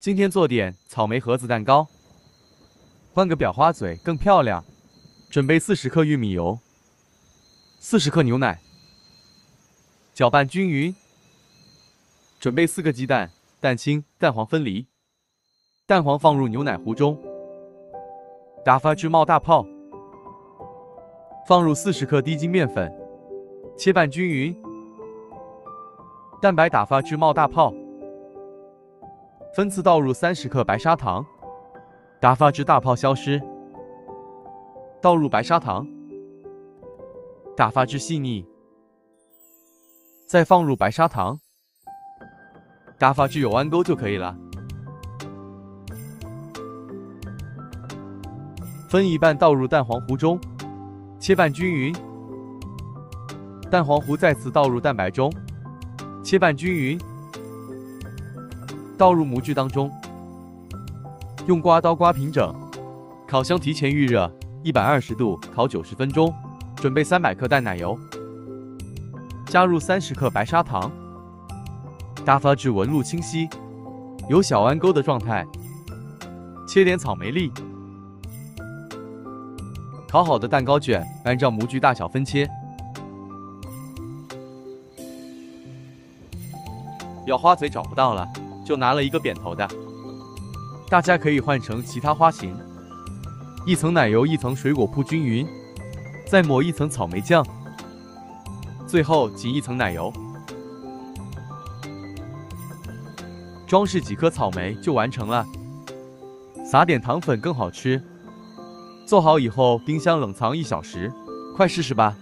今天做点草莓盒子蛋糕，换个裱花嘴更漂亮。准备40克玉米油，40克牛奶，搅拌均匀。准备4个鸡蛋，蛋清、蛋黄分离，蛋黄放入牛奶壶中，打发至冒大泡。放入40克低筋面粉，切拌均匀。蛋白打发至冒大泡。分次倒入30克白砂糖，打发至大泡消失。倒入白砂糖，打发至细腻，再放入白砂糖，打发至有弯钩就可以了。分一半倒入蛋黄糊中，切拌均匀。蛋黄糊再次倒入蛋白中，切拌均匀。倒入模具当中，用刮刀刮平整。烤箱提前预热，120度烤90分钟。准备300克淡奶油，加入30克白砂糖，打发至纹路清晰，有小弯钩的状态。切点草莓粒，烤好的蛋糕卷按照模具大小分切。裱花嘴找不到了，就拿了一个扁头的，大家可以换成其他花型。一层奶油，一层水果铺均匀，再抹一层草莓酱，最后挤一层奶油，装饰几颗草莓就完成了。撒点糖粉更好吃。做好以后冰箱冷藏1小时，快试试吧。